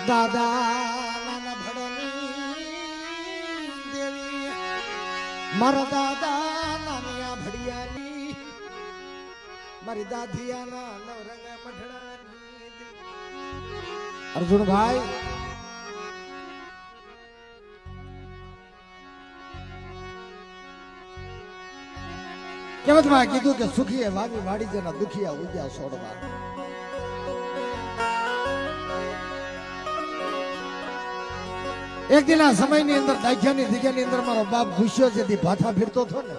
દાદા નાના ભડની દેવી મારા દાદા નાનિયા ભડિયાની મારી દાદિયાના નવરંગ મઢડાની અર્જુનભાઈ કહેવતમાં કીધું કે સુખીએ વાવી વાડી જેના દુખિયા ઉગ્યા છોડવા. એક દિન આ સમયની અંદર દાખ્યાની દિગ્યાની અંદર મારો બાપ ગુસ્યો જેથી ભાથા ફીરતો હતો ને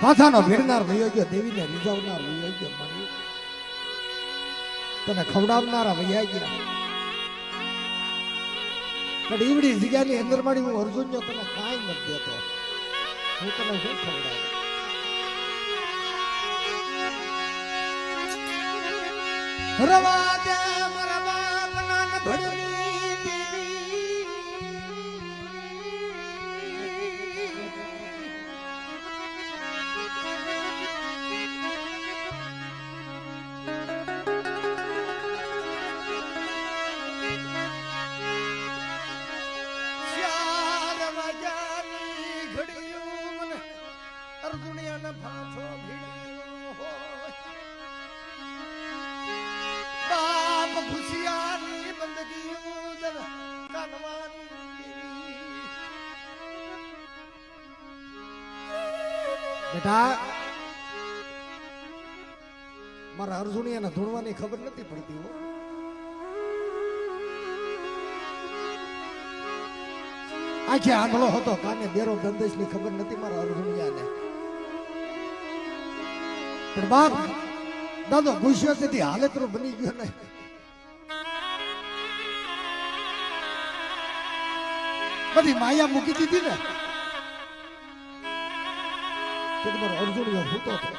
ભાથાનો ભીડનાર વયો ગયો, દેવીને રીઝવનાર વયો ગયો, મારી તને ખવડાવનારા વૈયા ગયા. પણ ઈવડી જગ્યાની અંદર મારી હું અર્જુન જો તને કાંઈ નથી દેતો, હું તને શું ખવડાવું? રવા દે મારા બાપ નાના ભડની દેવી ચાર વાગ્યાની ઘડીયું મને અર્જુનિયાના ભાથો ભીડ્યો હોય. બાપ ખુશિયાની બંદગીઓ જન કાનવાની બેટા મારા અર્જુનિયાને ધૂણવાની ખબર નથી પડતી હો. આખે આંધળો હતો, કાને બેરો ગંદેશ ની ખબર નથી મારા અર્જુનિયાને. પણ બાપ દાદો ગુસ્સો તેથી હાલતરો બની ગયો ને. બધી માયા મૂકી દીધી ને કે તમારો અર્જુનિયો ભૂતો હતો,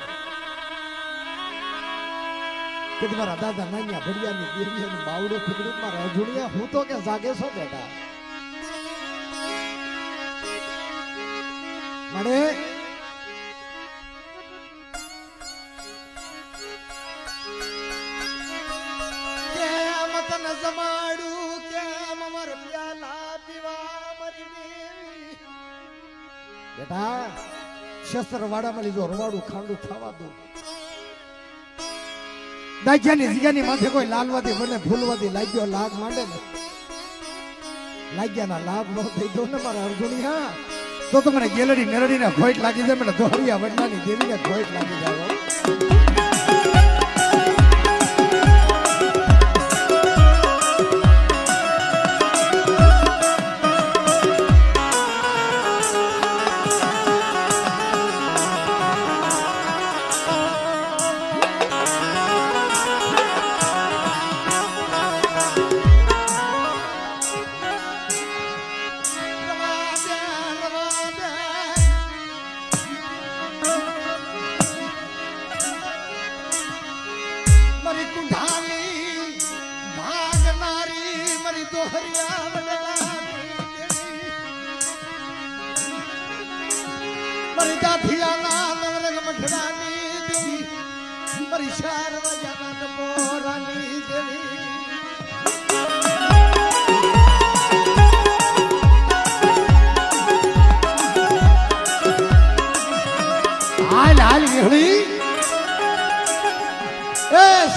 કે તમારા દાદા નાન્યા ભડિયાની દેવીયાનું બાવડો ફીકડું મારા અર્જુનિયા હું તો કે જાગે છો બેટા? મળે જમાડું કેમ અમર પ્યાલા પીવા મરી દેવી. બેટા શસ્ત્ર વાડામાં લીધો રવાડું ખાંડું થવા દો. દાખ્યાની જગ્યાની માથે કોઈ લાલવાથી બને ફૂલવાથી લાગ્યો લાગ માંડે ને લાગ્યાના લાભ ન થઈ દો ને મારા અર્જુનિયા તો તમને ગેલડી મેરડીને ખોટ લાગી જાય, મને દોહરિયા વડલાની દેવીને ખોટ લાગી જાય.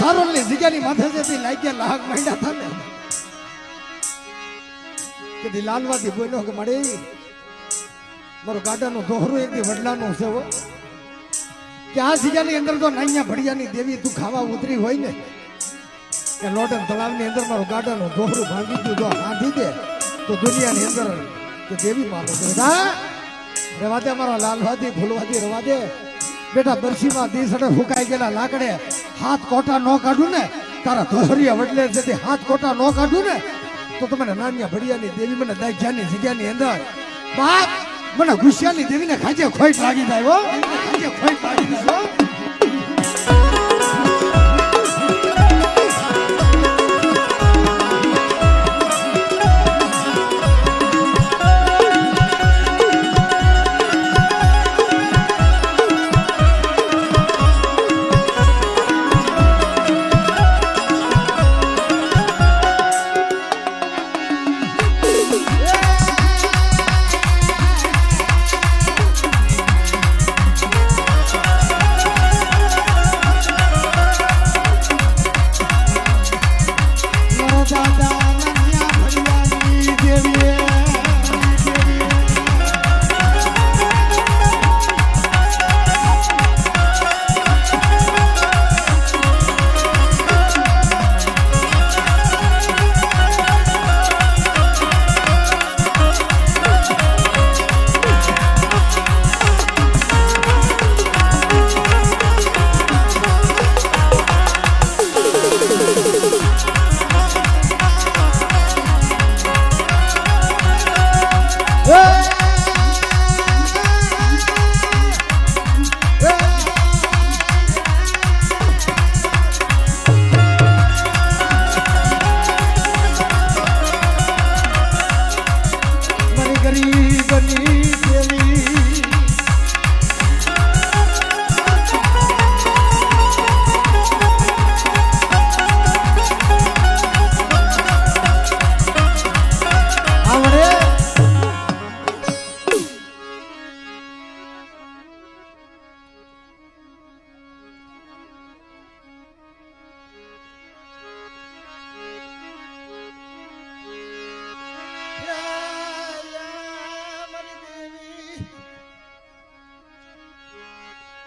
સારોલની જગ્યાની માથે જેથી લાગ્યા લાગ માંડ્યા હતા ને કે લાલવાથી બોલ્યો કે મળે મારો ગાડાનો દોહરો એક વડલાનો છે કે આ જગ્યાની અંદર તો નાન્યા ભડિયાની દેવી તું ખાવા ઉતરી હોય ને કે લોટન તળાવની અંદર મારો ગાડાનો દોહરો ભાંગી ગયો, જો બાંધી દે તો દુનિયાની અંદર કે દેવી માનો બેટા રવા દે મારો લાલવાથી ફૂલવાથી રવા દે બેટા. બરસીમાં દીસડે ફૂંકાઈ ગયેલા લાકડે હાથ કોટા ન કાઢું ને તારા દોહરિયા વડલે જેથી હાથ કોટા ન કાઢું ને તો તમને નાન્યા ભડિયાની દેવી મને દાખ્યાની જગ્યાની અંદર બાપ મને ગુસ્સાની દેવીને ખાજે ખોટ લાગી જાય હો, ખાજે ખોટ લાગી જાય.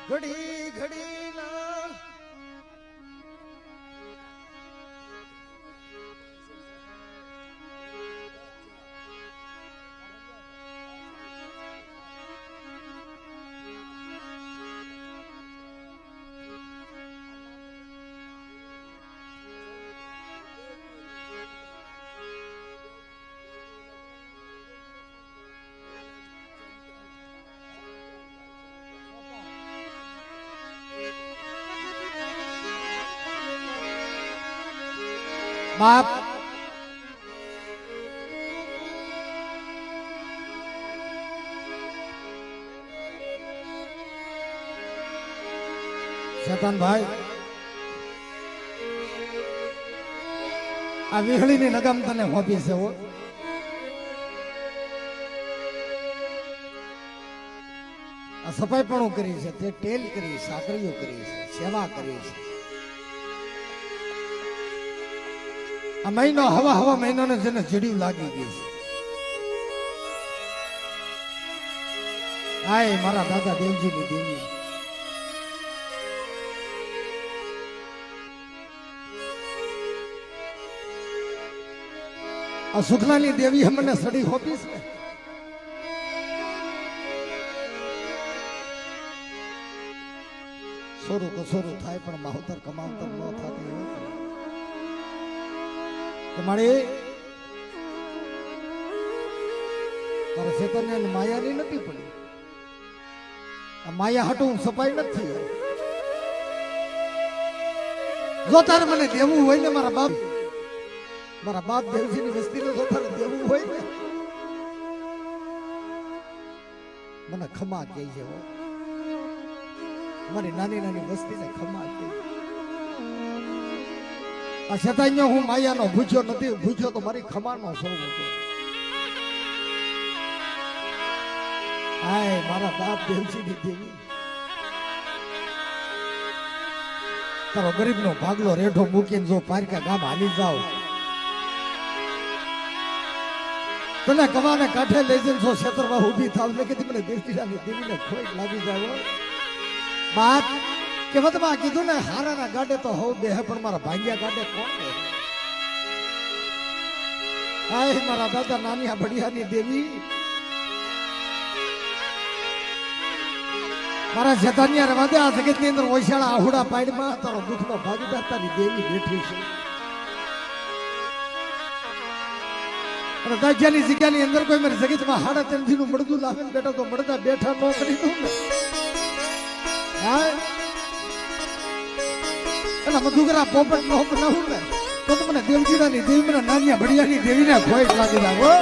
ઘડી ઘડી ના બાપ શેતાનભાઈ આ વીહળીની લગામ તને હોપી છે હો. આ સફાઈ પણ કરી છે, તે ટેલ કરી, સાકરીઓ કરી છે, સેવા કરી છે. આ મહિનો હવા મહિનાને જેને જડ્યું લાગી ગયું છે. આય મારા દાદા દેવજીની દેવી, આ સુખલાની દેવી મને સડી હોપીશ ને. સોરું કસોરું થાય પણ માવતર કમાવતર ન થતી હોય. તમારી તારા ચેતન્ય માયાની નથી પડી. આ માયા હાટું સફાઈ નથી થઈ. જો તારે મને દેવું હોય ને મારા બાપ દેવજીની વસ્તીને જો તારે દેવું હોય ને મને ખમા કહી છે. મારી નાની નાની વસ્તીને ખમા કહી. આ છતાં હું માયાનો ભૂખ્યો નથી. ભૂખ્યો તો મારી ખમાનો સ્વરૂપ હતો. હાય મારા બાપ દેવજીની દેવી, તારો ગરીબનો ભાગલો રેઢો મૂકીને જો પારકા ગામ હાલી જાવ, તને કવાને કાંઠે લઈ જઈને જો ક્ષેત્રમાં ઊભી થાવ ને કે મને દેવીને ખોટ લાગી જાય. બાપ કે વતમાં કીધું ને હારાના ગાડે તો હવ બે પણ મારા ભાગ્યા ગાડે કોણ દે. હાય મારા દાદા નાની બડિયાની દેવી, મારા જતાનિયા રવા દે. આ જગતની અંદર ઓછાળા આહુડા પાડમાં તારો દુઃખનો ભાગીદાર તારી દેવી બેઠી છે. અને દાજ્યાની જગ્યાની અંદર કોઈ મારી જગતમાં હાડા ત્રણથી નું મળતું લાવે ને બેટા તો મળતા બેઠા ન કરી દઉં ને. હા અને મધુકરા પોપટ નો બનાવું ને તો મને દેવજીરાની દેવી મને નાનિયા ભડિયાની દેવીને ખોટ લાગી જાય.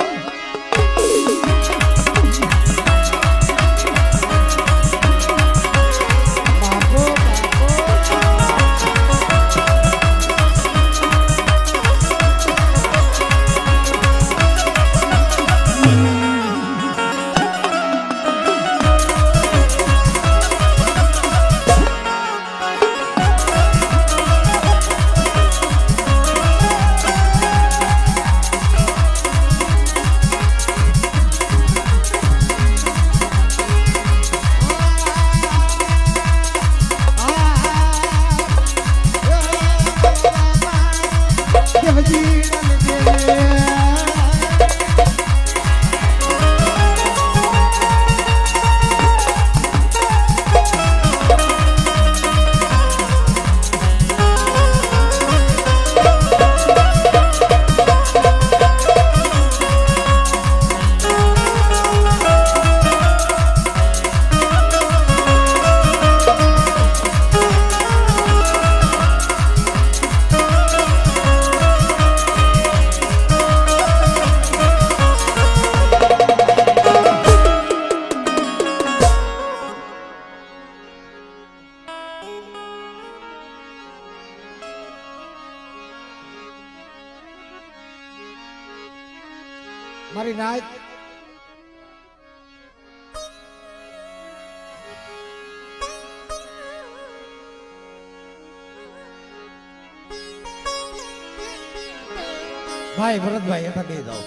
ભાઈ ભરતભાઈ એઠા દઈ જાઓ.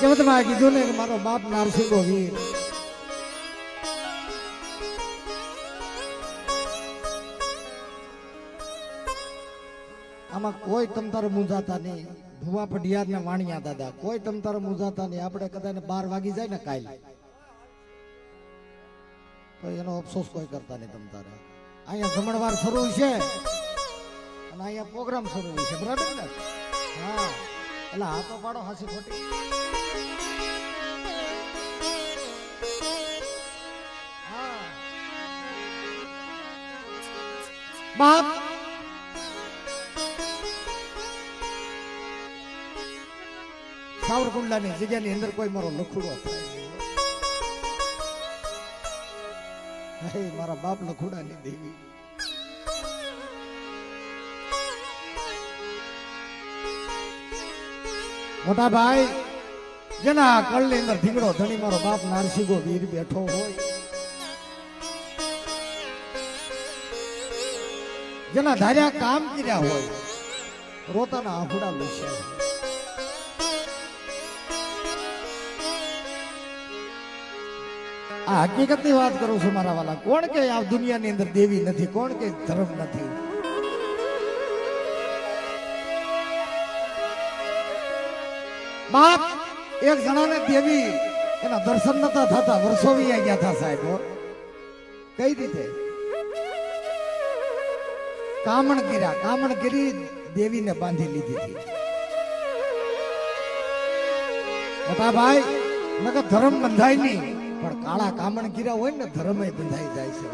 કેવતમાં કીધું ને કે મારો બાપ નારસિંગો વીર. આમાં કોઈ તમતારે મૂંઝાતા નહીં. ભુવા પઢિયાર ને વાણિયા દાદા કોઈ તમતારે મૂંઝાતા નહીં. આપણે કદાચ 12 વાગી જાય ને કાલ તો એનો અફસોસ કોઈ કરતા નહીં. તમતારે અહીંયા જમણવાર શરૂ છે અને અહીંયા પ્રોગ્રામ શરૂ છે, બરાબર ને? હા, એટલે હાથો પાડો હાસી ખોટી. બાપ સાવરકુંડલાની જગ્યાની અંદર કોઈ મારો લખુડો થાય. મારા બાપ લખુડાની દેવી. મોટા ભાઈ જેના કળની અંદર ધીંગડો ધણી મારો બાપ નારસિંગો વીર બેઠો હોય, જેના ધાર્યા કામ કર્યા હોય, રોતાના આંખડા લૂછ્યા. આ હકીકત ની વાત કરું છું મારા વાલા. કોણ કે આ દુનિયાની અંદર દેવી નથી, કોણ કે ધર્મ નથી. બાપ એક જણાને દેવી એના દર્શન નતા થતા, વર્ષો વી ગયા હતા સાહેબ. કઈ રીતે? કામણ કર્યા, કામણ કરી દેવીને બાંધી લીધી હતી. મોટા ભાઈ નકર ધર્મ બંધાય નહીં, પણ કાળા કામણ કર્યા હોય ને ધર્મ બંધાઈ જાય છે.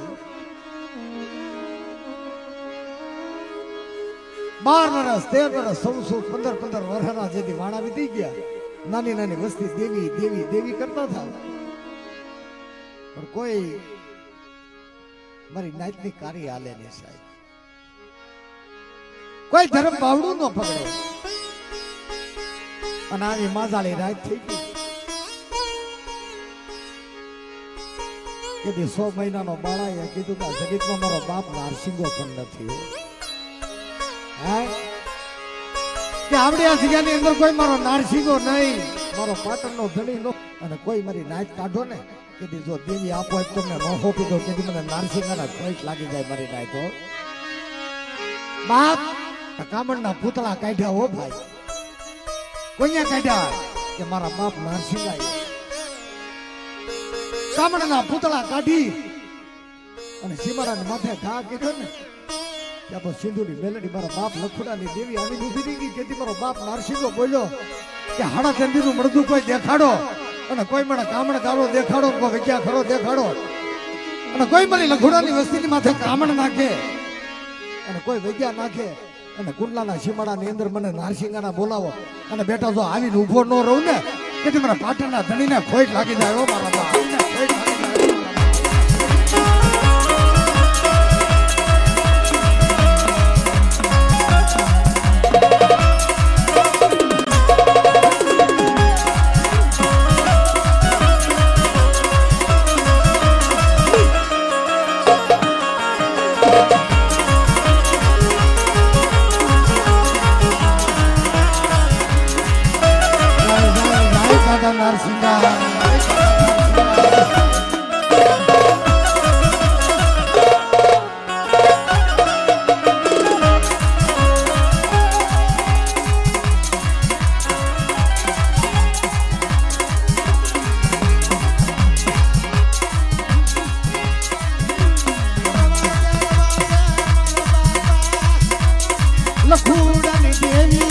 12 વર્ષ 13 વર્ષ 16 15 વર્ષના જેથી વાણા વીતી ગયા, નાની નાની વસ્તી દેવી દેવી દેવી કરતા હતા. પણ કોઈ મારી નાતની કાર્ય હાલે નહીં સાહેબ. કોઈ ધર્મ બાવડું ન પકડે. અને આવી માજાળી રાત થઈ ગઈ. કે 100 મહિનાનો બાળાએ કીધું કે જગતમાં મારો બાપ નારસિંગો પણ નથી. કે આવડે આ જગ્યાની અંદર કોઈ મારો નારસિંગો નહીં, મારો પાટણનો ધણી નો. અને કોઈ મારી નાચ કાઢો ને કે જો દેવી આપો તમને ન હોપી દો કે મને નારસિંગાના ફ્લાઇટ લાગી જાય મારી નાચ. તો બાપ કામણના પૂતળા કાઢ્યા હો ભાઈ. કોઈયા કાઢ્યા કે મારા બાપ નારસિંગા. કામણના પૂતળા કાઢી અને સીમારાને માથે ઘા કીધો ને ત્યાં તો સિંધુની મેલડી મારા બાપ લખુડાની દેવી આવી ઉભી રહી ગઈ. કેતી મારો બાપ નારસિંગો બોલ્યો કે હાડા ચંદીનું મળદું કોઈ દેખાડો, અને કોઈ મને કામણ ગાળો દેખાડો, કોઈ વિદ્યા ખરો દેખાડો, અને કોઈ મારી લખુડાની વસ્તીની માથે કામણ નાખે, અને કોઈ વિદ્યા નાખે, અને કુંડલાના સીમાડાની અંદર મને નારસિંગાના બોલાવો. અને બેટા જો આવીને ઉભો ન રહું ને કે મારા પાટણના ધણીને ખોટ લાગી જાય. મારા બાપ ખોટ લાગી જાય. લખુડાની દેવી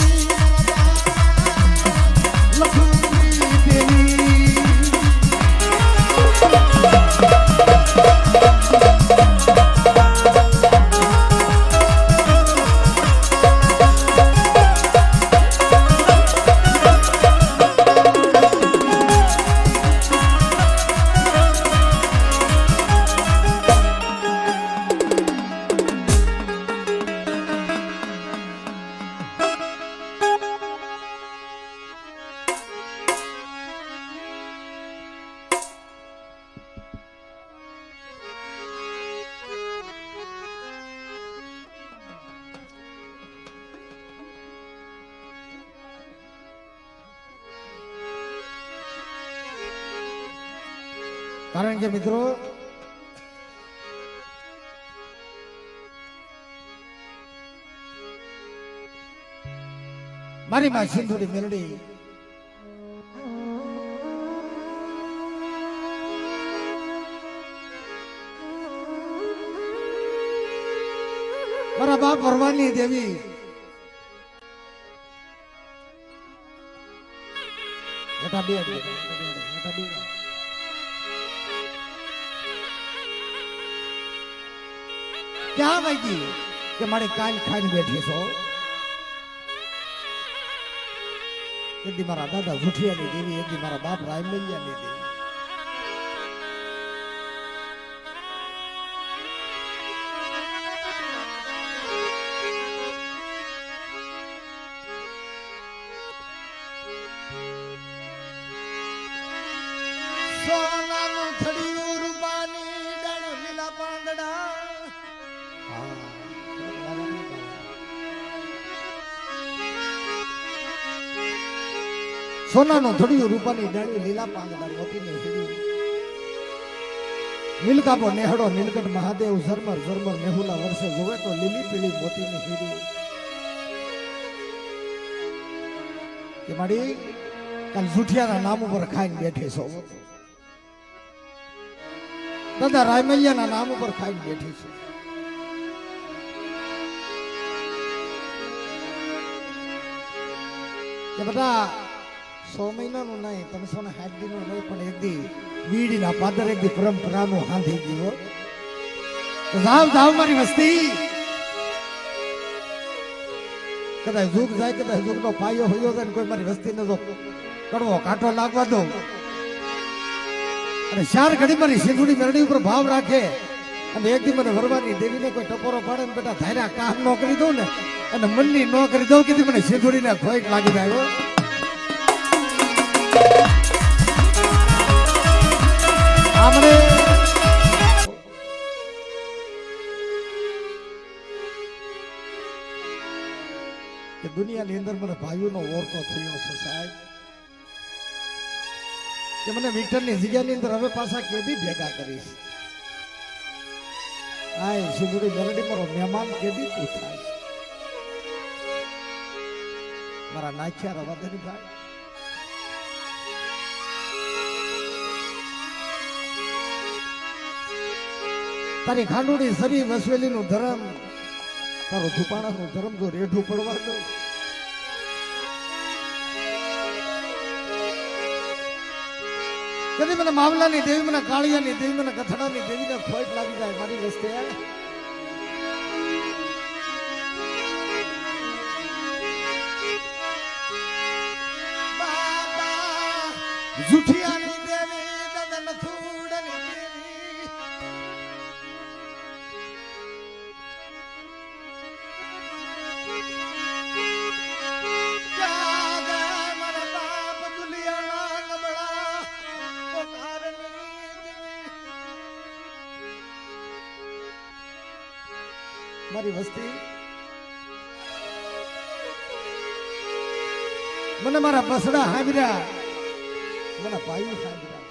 કારણ કે મિત્રો મારી માં સિંધુડી મેલડી મારા બાપ ભરવાની દેવી ક્યાં વાગી કે મારી કાલ ખાઈને બેઠી છો એક દી મારા દાદા જુઠિયાની દેવી એક દી મારા બાપ રાયમૈયાની દેવી સોનાનું થડિયું રૂપાની ડાળો લીલા પાંદડા સોનાનું થડિયું રૂપાની ડાળી લીલા પાંદડા મોતીને હીરું નીલકાપો નેહડો નીલકંઠ મહાદેવ ઝરમર ઝરમર મેહુલા વર્ષે જોવે તો લીલી પીળી મોતીની હીરું કે માડી કાલ જુઠિયાના નામ ઉપર ખાઈને બેઠી છો દાદા રાયમૈયાના નામ ઉપર ખાઈને બેઠી છું કે બધા 100 મહિનાનું નહીં 360 દિનનું નહીં પણ એક દી વીડીના પાદર એક દી પરંપરાનું હાંધી ગયો જાવ જાવ મારી વસ્તી કદાચ જુગ જાય કદાચ જુગનો પાયો હોયો જાય કોઈ મારી વસ્તીને જો કડવો કાંટો લાગવા દો અને ચાર ઘડી મારી સિંધુડી મેરડી ઉપર ભાવ રાખે અને એક દી મને વરવાની દેવીને કોઈ ટપોરો પાડે ને બેટા ધાર્યા કામ ન કરી દઉં ને અને મનની ન કરી દઉં કીધી મને સિંધુડીને ખોઈટ લાગી જાય આપણે કે દુનિયાની અંદર મને ભાઈઓનો ઓરતો થયો છે સાહેબ કે મને વિઠ્ઠલની જગ્યાની અંદર હવે પાછા કેદી ભેગા કરીશ આય સિંધુડી મેલડી મારો મહેમાન કેદી તું થાય મારા નાખ્યા રવાદની ભાઈ તારી ખાંડુડી સરી વસવેલી નું ધર્મ તારો ધુપાણા નું ધર્મ જો રેઢું પડવા દો કદી મને મામલાની દેવી મને કાળિયાની દેવી મને કથડાની દેવીને ખોટ લાગી જાય મારી વસ્તી જુઠિયાની દેવી દદન થૂડની દેવી મારી વસ્તી મને મારા બસડા હાંભર્યા મને ભાઈઓ હાંભર્યા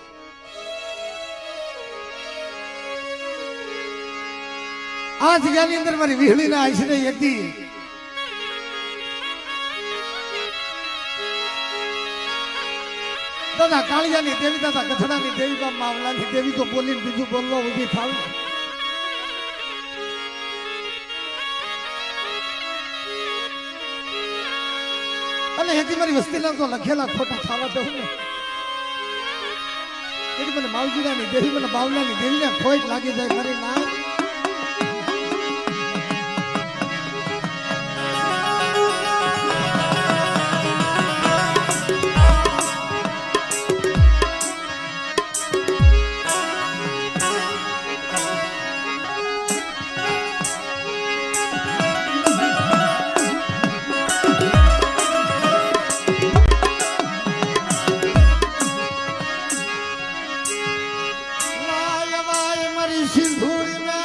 આ જગ્યાની અંદર મારી વિહળીના આઈશને એકદી દાદા કાળિયાની દેવી દાદા કથડાની દેવી બાપ માવલાની દેવી તો બોલીને બીજું બોલવા ઊભી થાવ અને હેતી મારી વસ્તીના તો લખેલા ખોટા ખાવા દઉં ને એટલે મને માવજીરાની દેવી મને બાવલાની દેવીને ખોટ લાગી જાય મારી ના સિંધુડી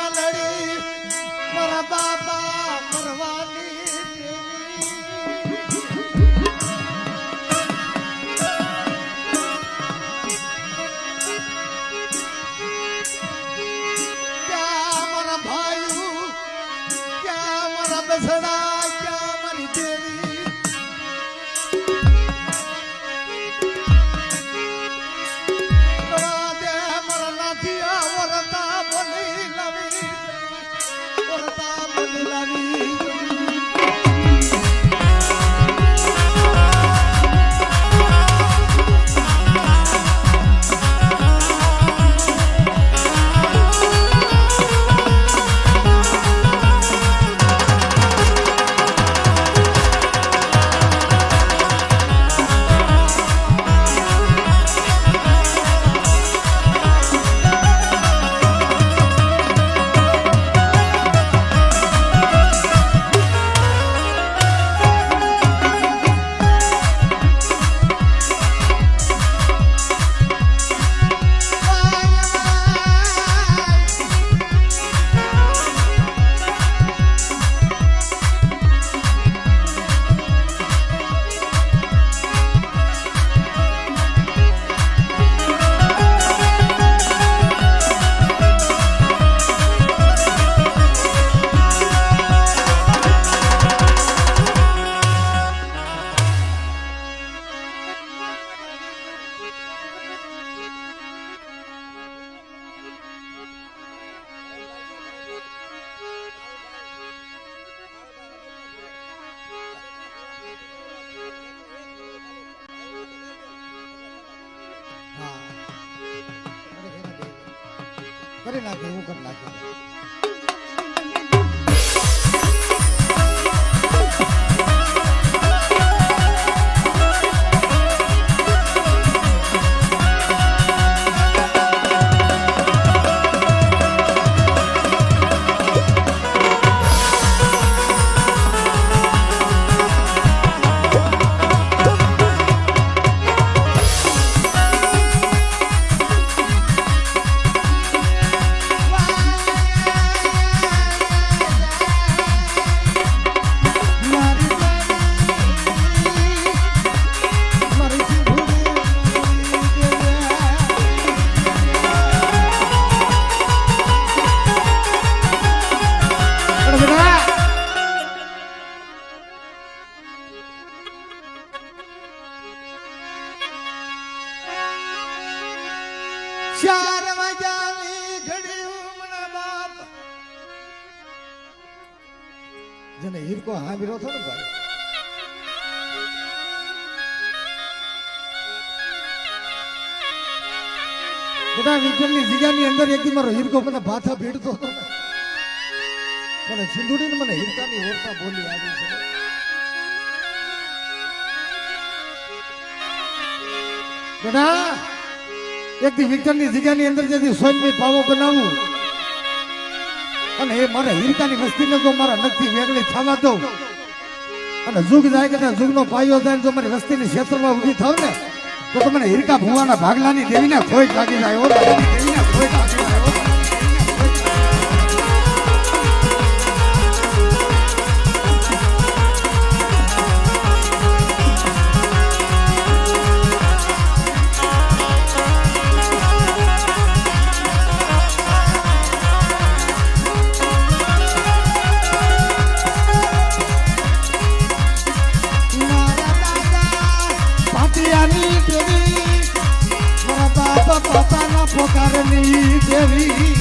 કરી નાખે એવું કરી નાખે. જેને હિરકો હાંભળ્યો હતો ને ભાઈ, બધા વિક્રમની જગ્યાની અંદર એકદી મારો હિરકો મને ભાથા ભેડતો હતો ને, મને સિંધુડીને મને હિરકાની ઓરતા બોલી આવી છે. બધા એકદી વિક્રમની જગ્યાની અંદર જેથી સોનમી પાવો બનાવું અને એ મારા હિરકાની વસ્તીને જો મારા નખથી વેગળી થવા દઉં અને જુગ જાય કે જુગનો પાયો જાય જો મારી વસ્તીની ક્ષેત્રમાં ઊભી થાવ ને તો મને હિરકા ભુવાના ભાગલાની દેવીને ખોટ લાગી જાય. દેવીને ખોટ લાગી જાય. પોતાના પોકારની દેવી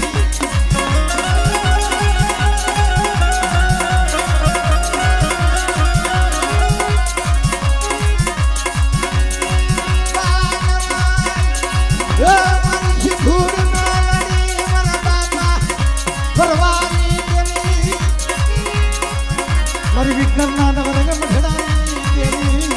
મારી વિક્રમના નવરંગ મઠડાની દેવી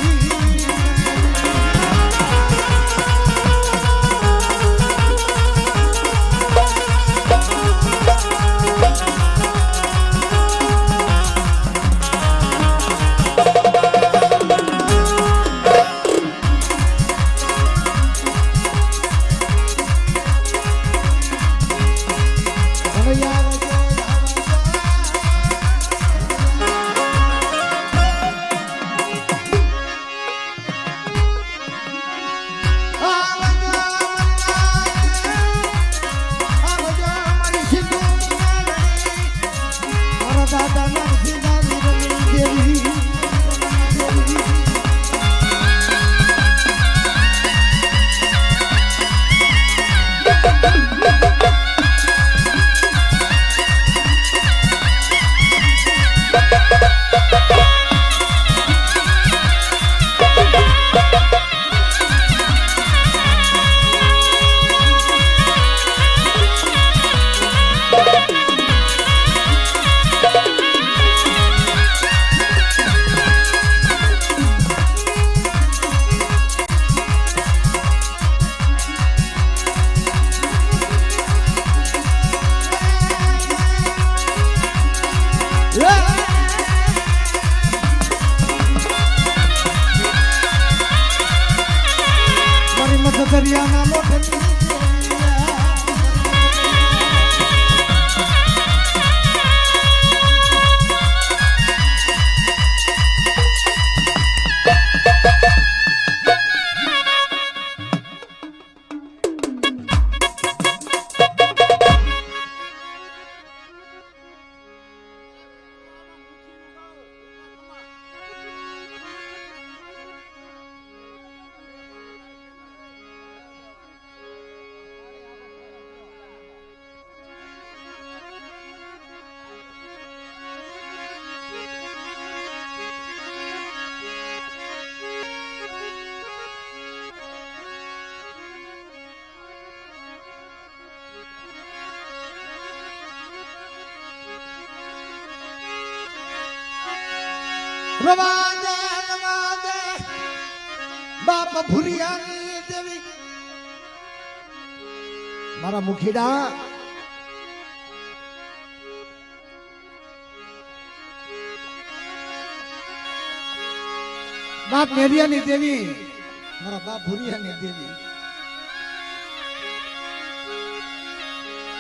દરિયાના લોટની રવાદે રવાદે બાપ ભુરિયાની દેવી મારા મુખીડા બાપ મેરિયાની દેવી મારા બાપ ભુરિયાની દેવી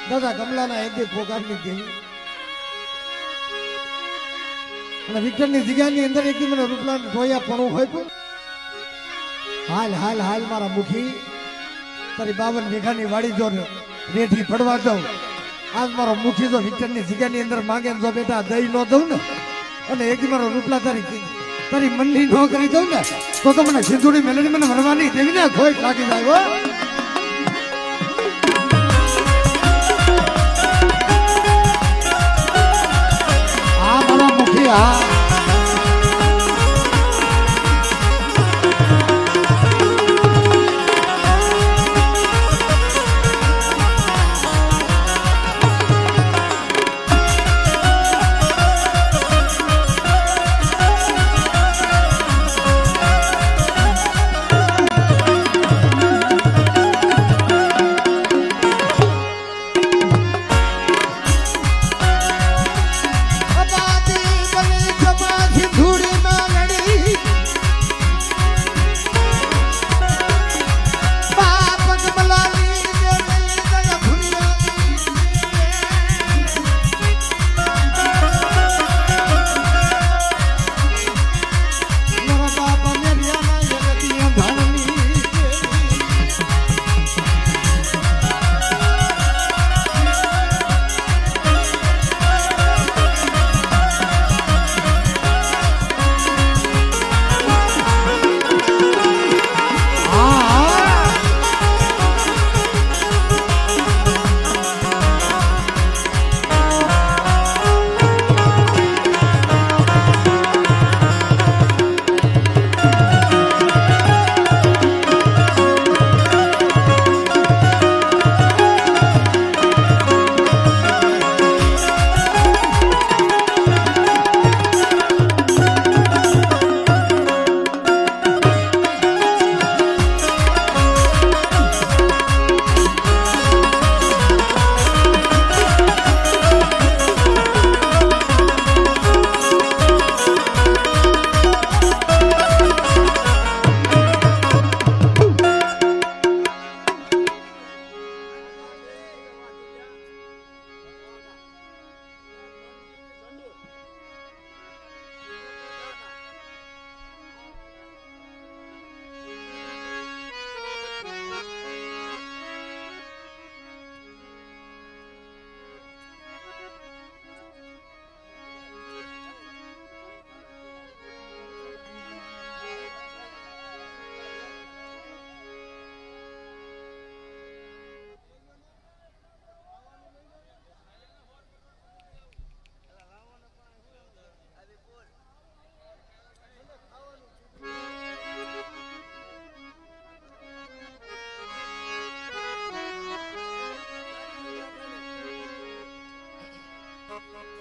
દાદા કમલાના એદે પોગારની દેવી અને વિક્ટરની જગ્યાની અંદર એક મને રૂપલા ઢોયા પણ હોય તો હાલ હાલ હાલ મારા મુખી તારી 52 વીઘાની વાડી જો રેઠી પડવા જાઉં આજ મારો મુખી જો વિક્ટરની જગ્યાની અંદર માંગે જો બેટા દઈ ન દઉં ને અને એક મારો રૂપલા તારી મનની ન કરી દઉં ને તો મને સિંધુડી મેલડી મને વરવાની દેવી ને ખોઈ લાગી જાય હો આ મારા મુખી આ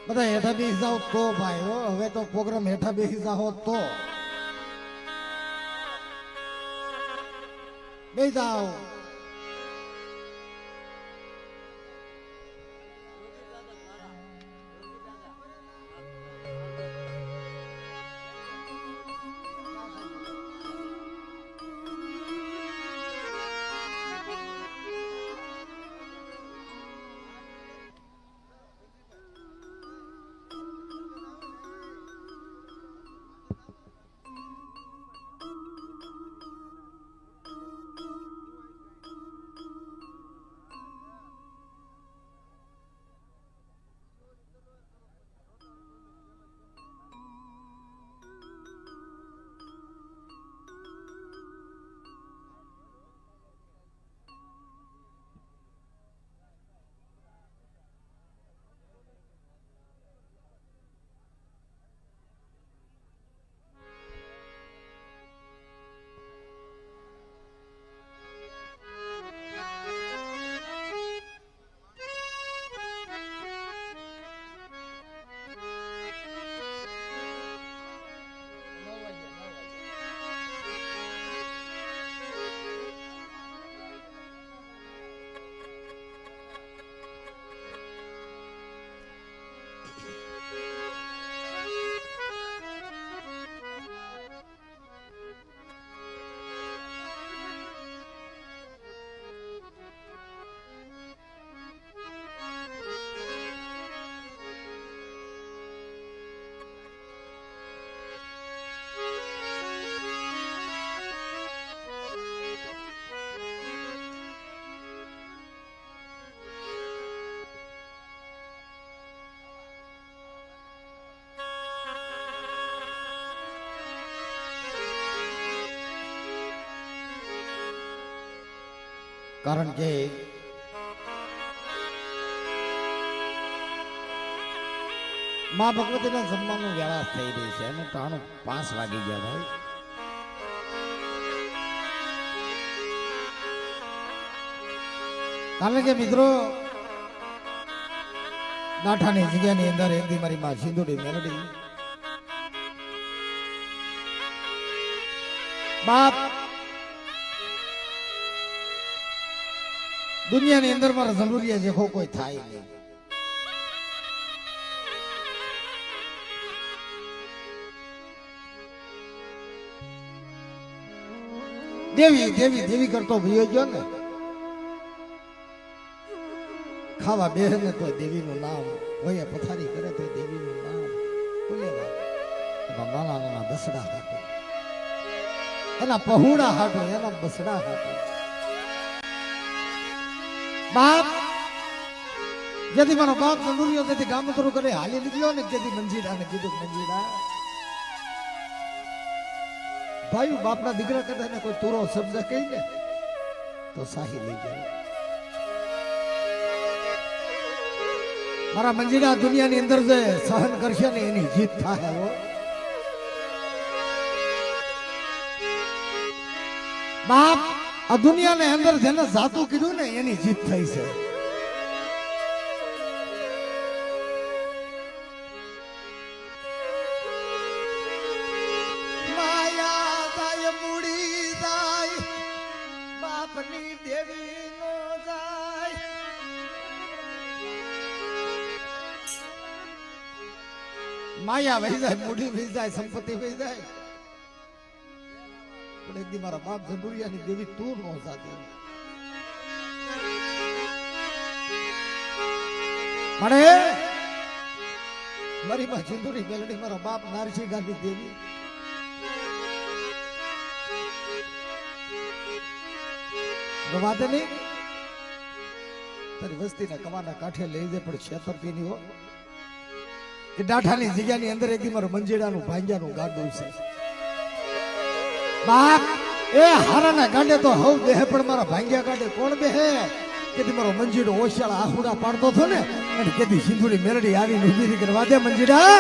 બધા હેઠા બેસી જાઓ તો ભાઈ હો હવે તો પ્રોગ્રામ હેઠા બેસી જાઓ તો બેસી જાઓ કારણ કે માં ભગવતીના જમવાનું વેળા થઈ રહી છે અને 5 વાગી ગયા ભાઈ. કારણ કે મિત્રો ગાંઠાની જગ્યાની અંદર એક દી મારી માં સિંધુડી મેલડી બાપ દુનિયાની અંદર મારા જરૂરિયા જેખો કોઈ થાય નહીં. દેવી દેવી દેવી કરતો ભયો ગયો ને ખાવા બેહે ને તો દેવીનું નામ હોય, પથારી કરે તો દેવીનું નામ બોલેવા. નાના નાના બસડા હાટો, એના પહોળા હાટો, એના બસડા હાટો. બાપ જેથી મારો બાપ નંદુરિયો તેથી ગામતરું કરે હાલી નીકળ્યો ને તેથી મંજીડા ને કીધું મંજીડા ભાઈ બાપના દીકરા કરતા ને કોઈ તુરો શબ્દ કહી ને તો સાહી લઈ જાય. મારા મંજીરા દુનિયાની અંદર જે સહન કરશે ને એની જીત થાય. હો બાપ આ દુનિયાની અંદર જેને જાતું કીધું ને એની જીત થઈ છે. માયા જાય મૂડી જાય બાપની દેવી નો જાય. માયા વહી જાય, મૂડી વહી જાય, સંપત્તિ વહી જાય, પણ એક દી મારા બાપ જંબુરિયાની દેવી તું નો જાતી. મળે મારી માં ચિંદુરી મેલડી મારો બાપ નારસી ગાંધી દેવી વાતે નહીં તારી વસ્તીના કમાના કાંઠે લઈ જાય પણ છેતરતી નહીં હો. એ ડાઠાની જગ્યાની અંદર એક દી મારો મંજીડાનું ભાંગ્યાનું ગાડું છે. બાપ એ હારાના ગાંડે તો હવ બેહે પણ મારા ભાંગ્યા ગાંડે કોણ બેહે? કેથી મારો મંજીડો ઓશિયાળા આહુડા પાડતો હતો ને અને કેથી સિંધુની મેલડી આવીને ઊભી કરવા દે મંજીડા.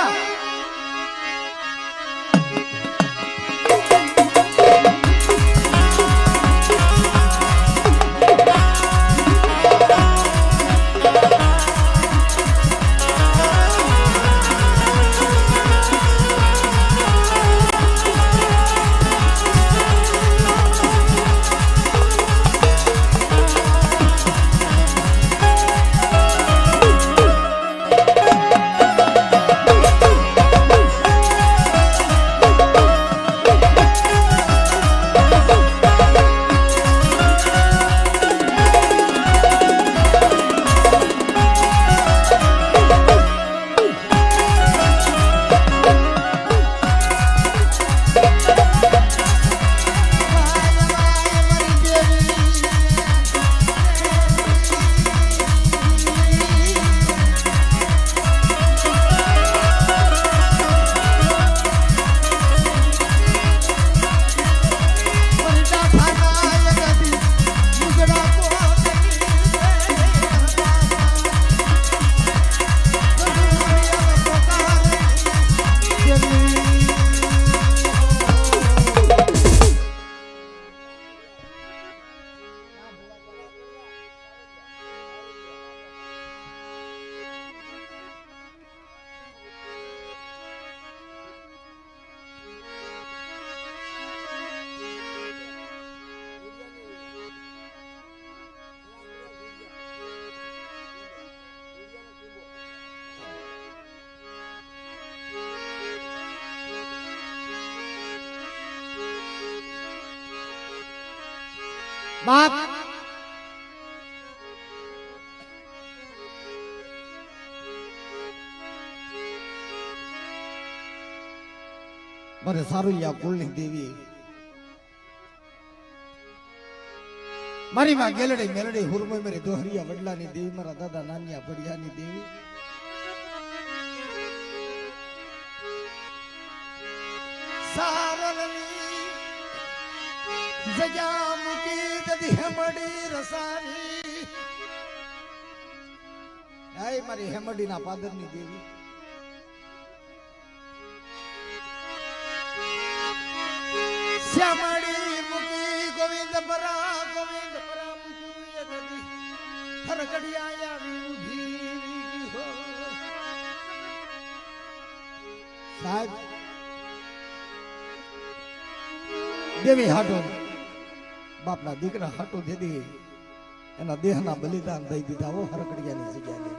બાપ મારે સારું યા કુલની દેવી મારી માં ગેલડી મેલડી હુરમય મારી દોહરિયા વડલાની દેવી મારા દાદા નાનિયા ભડિયાની દેવી સારણની જગ્યા મૂકી દધી હેમડી રસારી આય મારી હેમડીના પાદરની દેવી શ્યામડી મૂકી ગોવિંદ પરા મૂકી દધી હરકડિયા આવી ઊભી હો સાહેબ દેવી હાટો બાપના દીકરા હાટો દીધી એના દેહના બલિદાન દઈ દીધા હો હરકડિયાની જગ્યાએ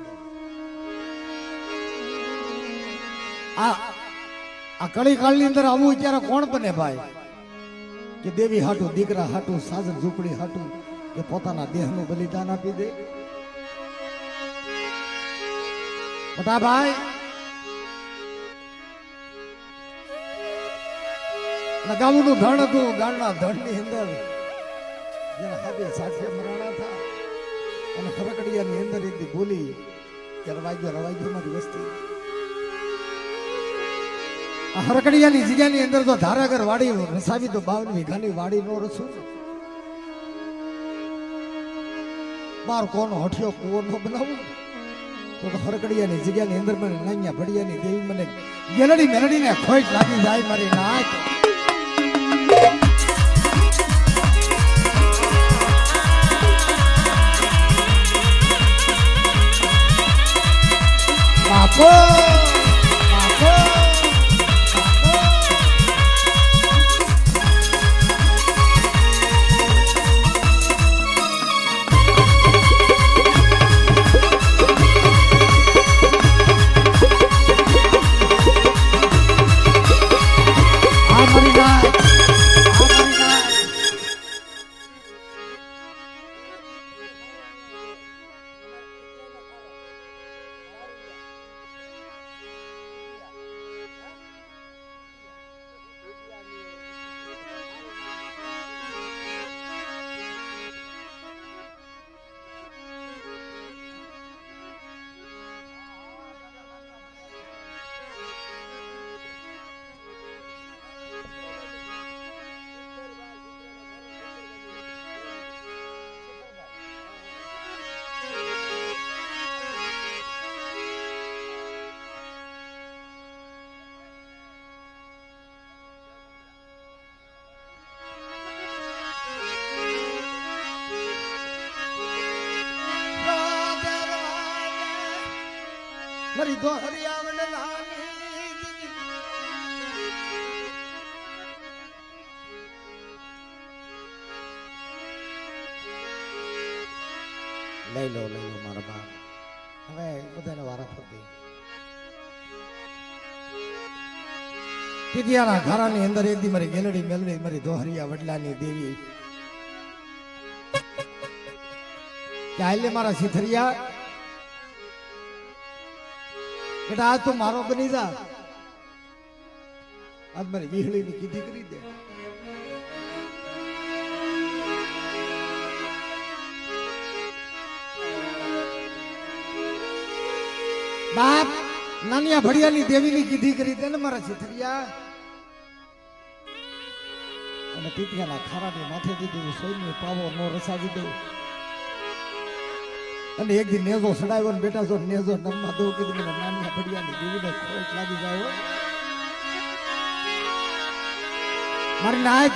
આ કળી કાળની અંદર આવું ત્યારે કોણ બને ભાઈ કે દેવી હાટુ દીકરા હાટુ સાજન ઝૂંપડી હાટુ કે પોતાના દેહનું બલિદાન આપી દે મોટા ભાઈ ગામનું ધણ હતું ગામના ધણની અંદર જેના હાથે સાચે મરાણા હતા અને ખરકડિયાની અંદર એક બોલી કે રવાજો મારી વસ્તી આ હરકડિયાની જગ્યાની અંદર તો ધારાગર વાડી રસાવી તો 52 વીઘાની વાડી નો રસું બાર કોનો હઠિયો કુવો નો બનાવું તો હરકડિયાની જગ્યાની અંદર મને નાન્યા ભડિયાની દેવી મને ગેલડી મેલડીને ખોટ લાગી જાય મારી નાક બાપો મારી દોહરી આવડે લાની લઈ લો મારા બાપ હવે બધાને વારા ફરતી તીતિયાના ઘરાની અંદર એક દી મારી ગેલડી મેલડી મારી દોહરિયા વડલાની દેવી કે આલે મારા સિથરિયા બેટા આજ તો મારો બની જા આજ મારી વિહળી ની કીધી કરી દે બાપ નાનિયા ભડિયાની દેવીની કીધી કરી દે ને મારા સિથરિયા અને તીતિયાના ખારાની માથે દીધું સોયની પાવો નો રસાવી દઉં અને એક દી નેજો સડાવ્યો ને બેટા જો નેજો નમવા દઉં કીધું મને નાનિયા ભડિયાની દેવીને ખોટ લાગી જાય મારી નાક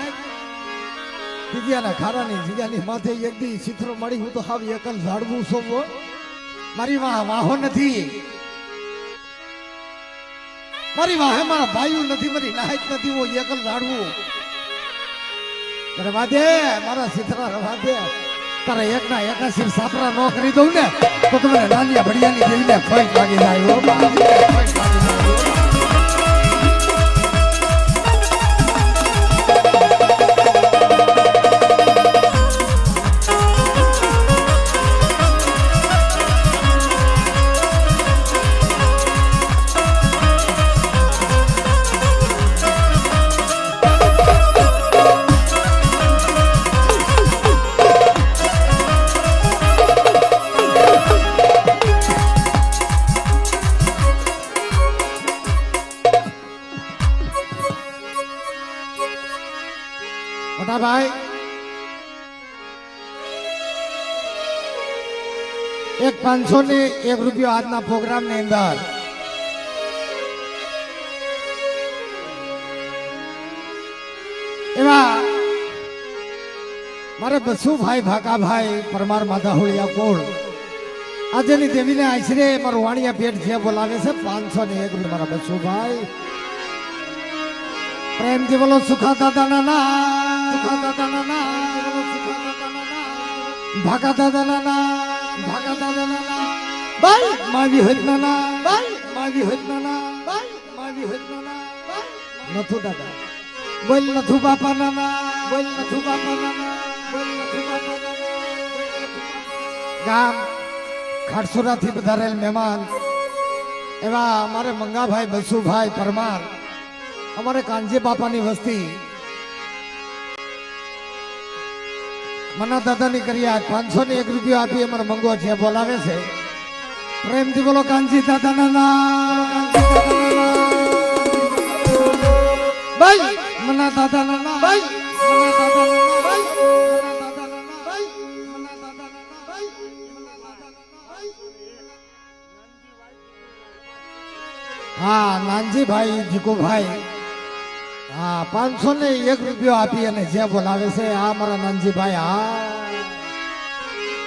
તીતિયાના ખારાની જગ્યાની માથે એક દી સિથરો મળી હું તો હાવ એકલ ઝાડવું સોવો મારી વાહો નથી મારી વાહે મારા ભાઈઓ નથી મારી નાયક નથી હું એકલ ઝાડવું રવા દે મારા સિથરા રવા દે તારા એકના એકાશી સાપરા નો કરી દઉં ને તો તમે નાનિયા ભડિયાની દેવીને ખોટ લાગી જાય હો ખોટ લાગી જાય મોટા ભાઈ એક 501 રૂપિયો આજના પ્રોગ્રામ ની અંદર એવા મારે બસુભાઈ ભાકાભાઈ પરમાર માધાહોળિયા કોળ આજની દેવીને આશરે મારું વાણિયા પેટ જે બોલાવે છે 501 રૂપિયા મારા બસુભાઈ પ્રેમથી બોલો સુખા દાદા નાના સુખા દાદા નાના ભાગા દાદા નાના ભાગા દાદા નાના બાઈ માવી હોત નાના બાઈ માવી હોત નાના બાઈ માવી હોત નાના નથુ દાદા બોલ નથુ બાપા નાના બોલ નથુ બાપા નાના બોલ નથુ બાપા નાના ગામ ખાટસુરાથી પધારેલ મહેમાન એવા અમારે મંગાભાઈ બસુભાઈ પરમાર અમારે કાનજી બાપાની વસ્તી મના દાદાની કરી આજ 501 રૂપિયા આપી અમારે મંગો છે બોલાવે છે પ્રેમથી બોલો કાનજી દાદા નાના ભાઈ મના દાદા નાના ભાઈ મના દાદા નાના ભાઈ મના દાદા નાના ભાઈ મના દાદા નાના ભાઈ હા નાનજીભાઈ જીકુભાઈ હા 501 રૂપિયો આપી અને જે બોલાવે છે આ મારા નાનજીભાઈ હા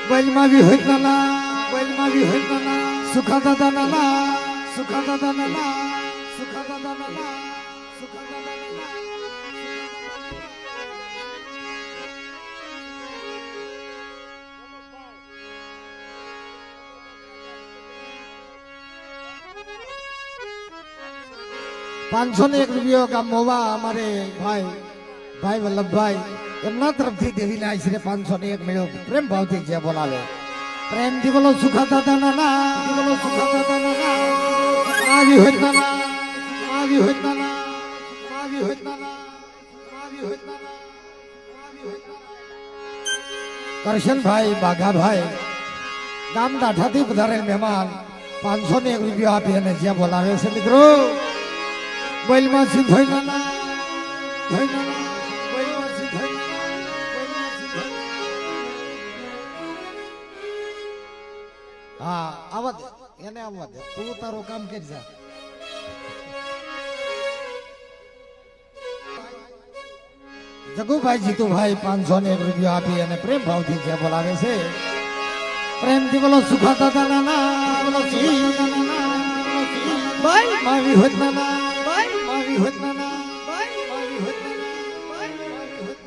બલમાં બી હોય નાના બલમાં બી હોય નાના સુખા દાદા નાના સુખા દાદા નાના સુખા દાદા નાના સુખા દાદા નાના 501 રૂપિયો का मोवा हमारे भाई भाई वल्लभभाई એમના તરફથી દેવીને આશરે 501 મળ્યો પ્રેમ ભાવથી જે બોલાવે પ્રેમથી બોલો સુખા દાદા નાના બોલો સુખા દાદા નાના આવી હોય નાના આવી હોય નાના આવી હોય નાના આવી હોય નાના આવી હોય નાના કરશનભાઈ બાઘાભાઈ ગામ દાઠાથી પધારેલ મહેમાન 501 રૂપિયો આપી અને જે બોલાવે છે મિત્રો બોલમાં સિદ્ધોય નાના ધોય નાના બોલમાં સિદ્ધોય હા આવા દે એને આવવા દે તું તારું કામ કરી જા જગુભાઈ જીતુભાઈ 501 રૂપિયા આપી અને પ્રેમ ભાવથી જે બોલાવે છે પ્રેમથી બોલો સુખા દાદા નાના બોલો ભાઈ માવી હોત નાના ભાઈ માવી હોત નાના ભાઈ માવી હોત નાના ભાઈ માવી હોત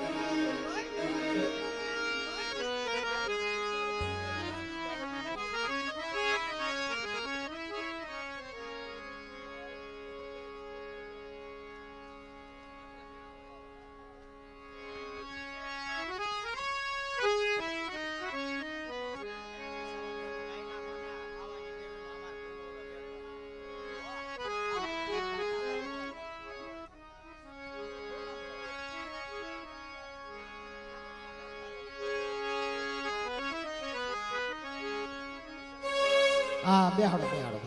હા બેહાડો બેહાડો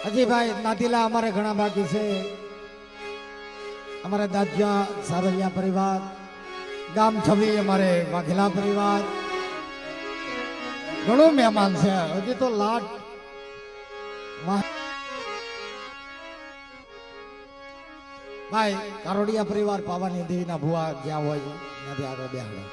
અજીભાઈ નાતીલા અમારે ઘણા બાકી છે અમારે દાદિયા સારલિયા પરિવાર ગામ છબી અમારે વાઘેલા પરિવાર ઘણો મહેમાન છે હજી તો લાટ ભાઈ કારોડિયા પરિવાર પાવાની દેવીના ભુવા જ્યાં હોય ત્યાંથી આગળ બેહાડો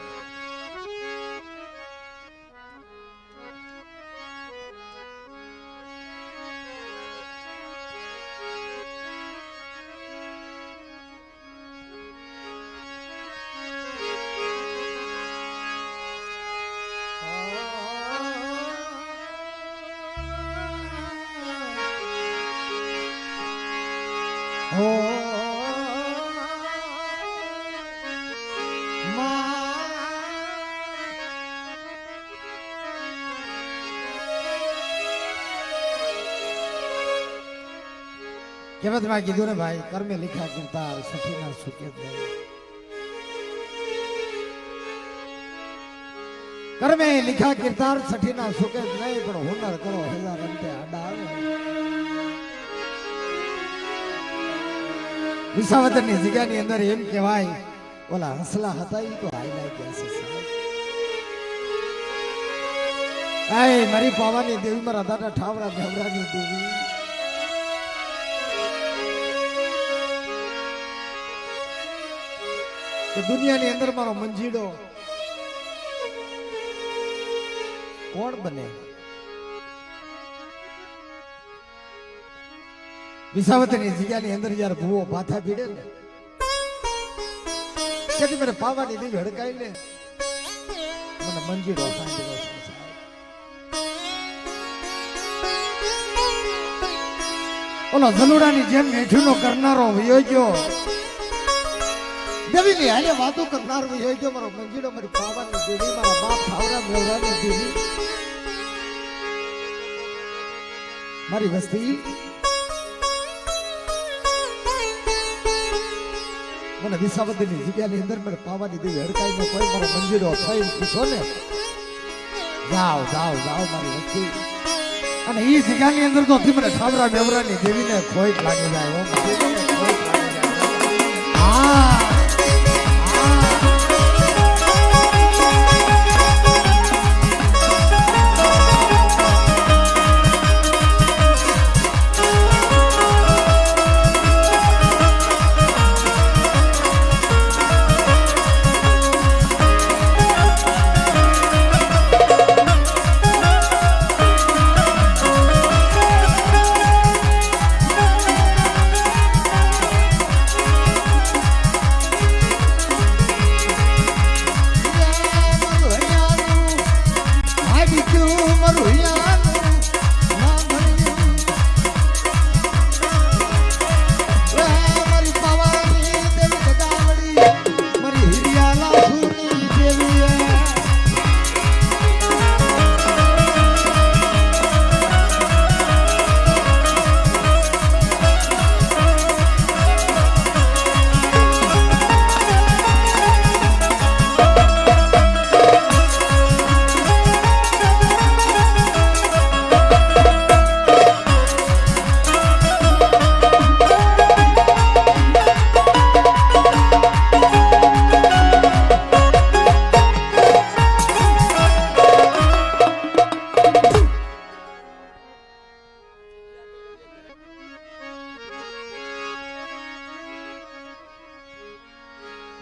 કેવત માં કીધું ને ભાઈ કર્મે લીખા કરતા સઠી ના સુકે કર્મે લીખા કિરદાર સઠી ના સુકે જ નહીં પણ હુનર કરો હજાર અંતે આડા આવે વિસાવદર ની જગ્યા ની અંદર એમ કહેવાય ઓલા હંસલા હતા એ તો હાઈલાઈટ ગયા છે એ મારી પાવાની દેવી મારા દાદા ઠાવરા ભેવરાની દેવી કે દુનિયાની અંદર મારો મંજીડો કોણ બને? વિસાવદરની જગ્યાની અંદર જયારે ભૂવો ભાથા ભીડે ને તેથી મને પાવાની દેવી હડકાઈ લે મને મંજીડો સાંભળો છે. ઓલો ધનુડાની જેમ મેઠુનો કરનારો વયો ગયો દેવીની હાલે વાતો કરનારો વયો ગયો મારો મંજીડો મારી પાવાની દેવી મારા બાપ ઠાવરા મેવરાની દેવી મારી વસ્તી મને વિસાવદરની જગ્યાની અંદર મને પાવાની દેવી હડકાઈ ન કોઈ મારો મંજીડો થઈ પૂછો ને જાઓ જાઓ જાઓ મારી વસ્તી અને એ જગ્યાની અંદર તો મને ઠાવરા મેવરાની દેવીને ખોટ લાગી જાય હા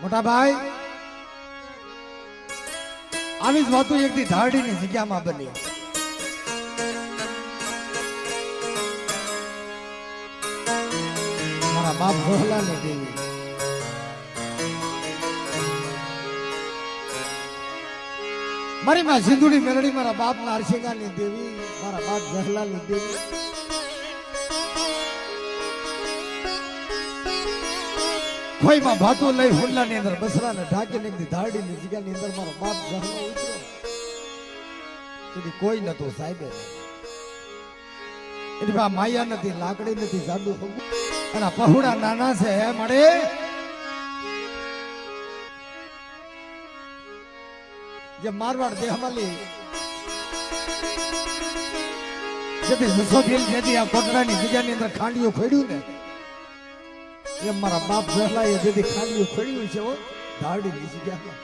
મોટા ભાઈ આવી જ વાતો એક દી ધારડીની જગ્યામાં બની. મારા બાપ ગોહલાની દેવી મારી માં સિંધુડી મેલડી મારા બાપ ના અરસિંગાની દેવી મારા બાપ ગોહલાની દેવી ખોઈમાં ભાતો લઈ હુંડલાની અંદર બસરાને ઢાંકીને એકદી ધારડીની જગ્યાની અંદર મારો બાપ ગહલો ઉતર્યો તેથી કોઈ નતો સાહેબે એની બા માયા નથી લાકડી નથી જાડુ અને પહોળા નાના છે મળે જે મારવાડ દેહમાલી જેથી જસોભીલ જેથી આ કોટડાની જગ્યાની અંદર ખાંડીઓ ખોડ્યું ને એમ મારા બાપ પહેલા એ જેથી ખાંડીઓ ખોડ્યું છે ધારડીની જગ્યામાં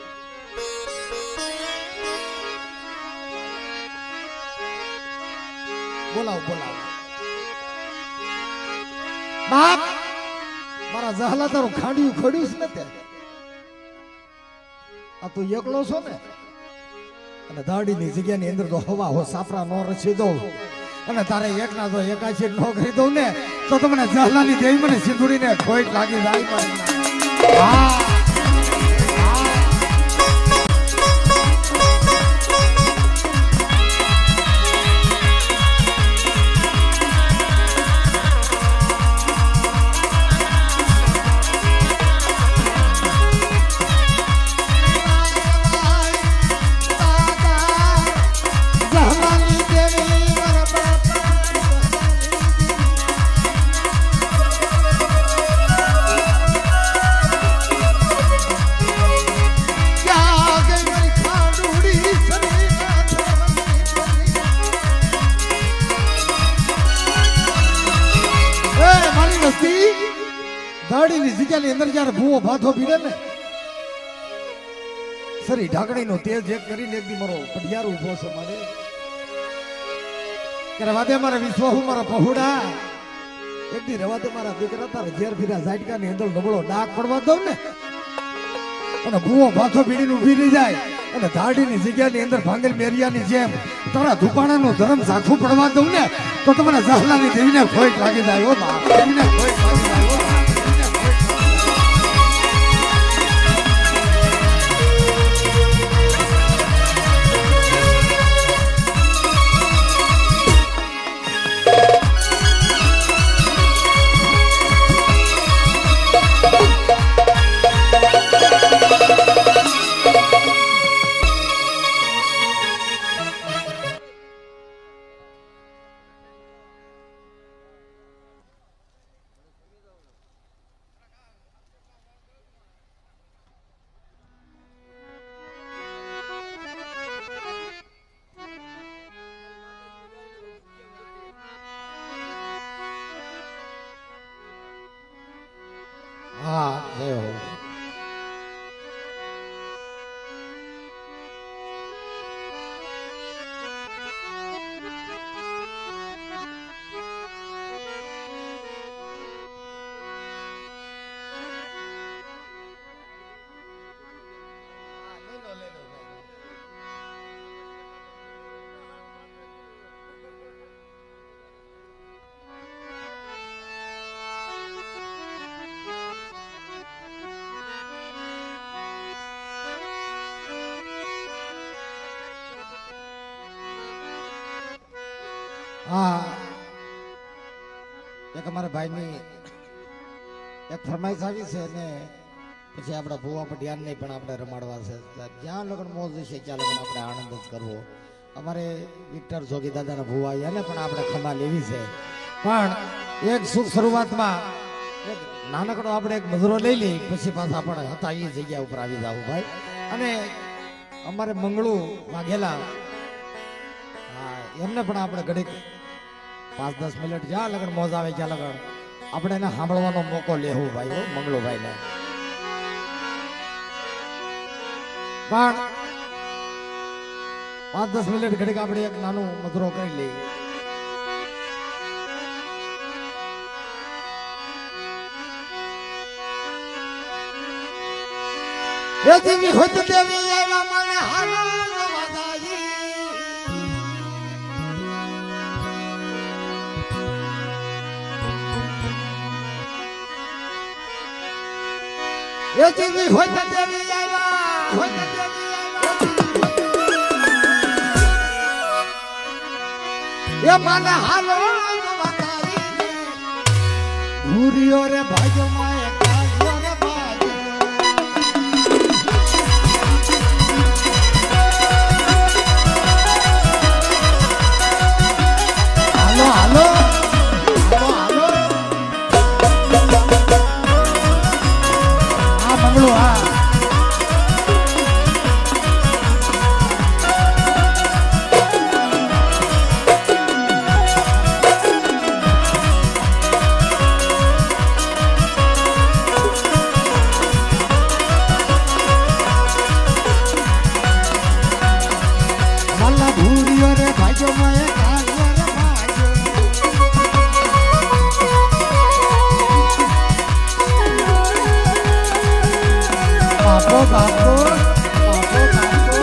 બોલાવો બોલાવો બાપ મારા જહલા તારું ખાંડિયું ખોડ્યું છે ને તે આ તું એકલો છો ને અને ધારડીની જગ્યાની અંદર તો હવા હો સાપરા નો રચી દઉં અને તારે એકના તો એકાશી નો કરી દઉં ને તો તમને જહલાની દેવી મને સિંદુરીને ખોટ લાગી જાય હા ધારડીની જગ્યાની અંદર જયારે ભૂવો ભાથો ભીડે ને સરી ઢાકણીનો તેજ એક કરીને એક દી મારો પઢિયાર ઉભો છે મારે કે રવા દે મારા વિશ્વ હું મારા પહોડા એક દી રવા દે મારા દીકરા તારે ઝેર ફીરા ઝાટકા ની અંદર ડબળો ડાક પડવા દઉં ને અને ભૂવો પાછો બીડીને ઊભી રહી જાય અને ધાડીની જગ્યાની અંદર ભાંગેલ મેરિયાની જેમ તારા ધુપાણાનું ધર્મ ઝાખું પડવા દઉં ને તો તમારા ઝાહલાની દેવીને ખોટ લાગી જાય હો બા દેવીને ખોટ લાગી જાય હો બા. હા જય હો. હા એક અમારા ભાઈની એક ફરમાઈશ આવી છે ને પછી આપણા ભુવા પટિયાન ને પણ આપણે રમાડવા છે જ્યાં લગન મોજ છે ત્યાં લગન આપણે આનંદ જ કરવો. અમારે વિક્ટર જોગી દાદાના ભુવા એને પણ આપણે ખમા લેવી છે પણ એક શુભ શરૂઆતમાં એક નાનકડો આપણે એક મજૂરો લઈ લઈ પછી પાછા આપણે હતા એ જગ્યા ઉપર આવી જવું ભાઈ. અને અમારે મંગળું વાઘેલા એમને પણ આપણે ઘડીક 5-10 મિનિટ જ્યાં લગન મોજ આવે ત્યાં લગન આપણે એને સાંભળવાનો મોકો લેવું ભાઈ હો મંગળુભાઈ ને. પણ 5-10 મિનિટ ઘડીક આપણે એક નાનું મધુરો કરી લઈએ. એ દેવી હોત દેવી આવ્યા મને હાલો એ દેવી હોય તો દેવી આવ્યા હોય તો દેવી આવ્યા એ મને હાલો ભૂરિયો રે ભાજો માય કાજો રે ભાજો હાલો હાલો મંગળો હા મલ્લા ભૂરિયો રે ભાજો માય કાજો રે ભાજો બાપો બાપો બાપો બાપો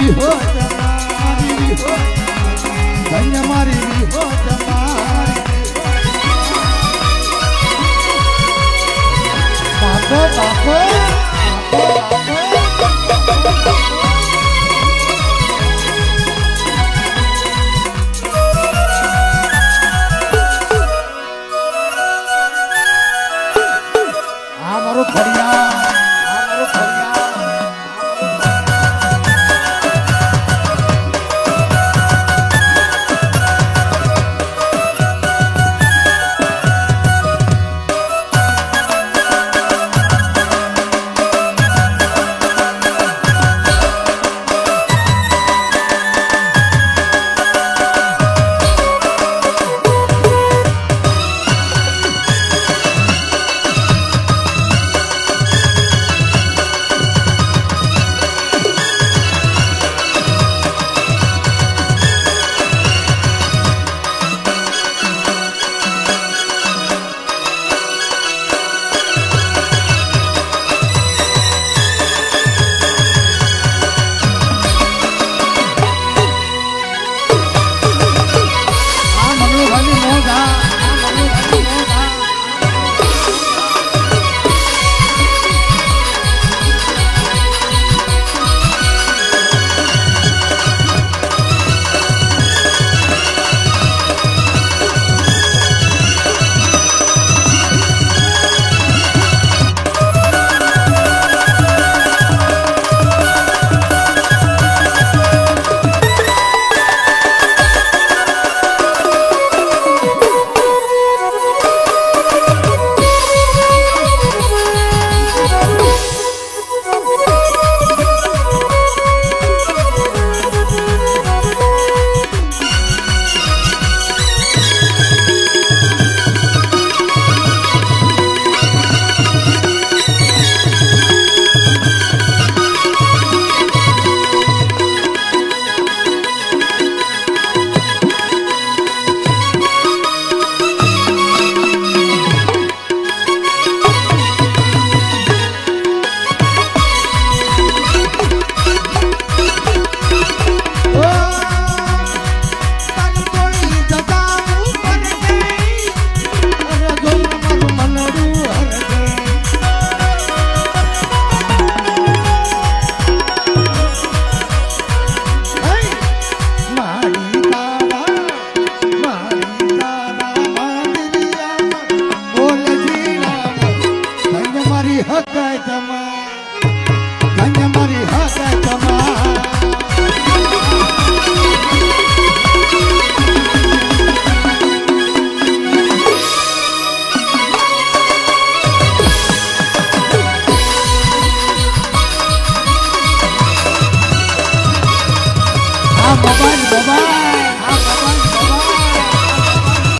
વિહો મારી વિહો ધન્ય મારી વિહો બાપો બાપો આ મારો ફરિયાદ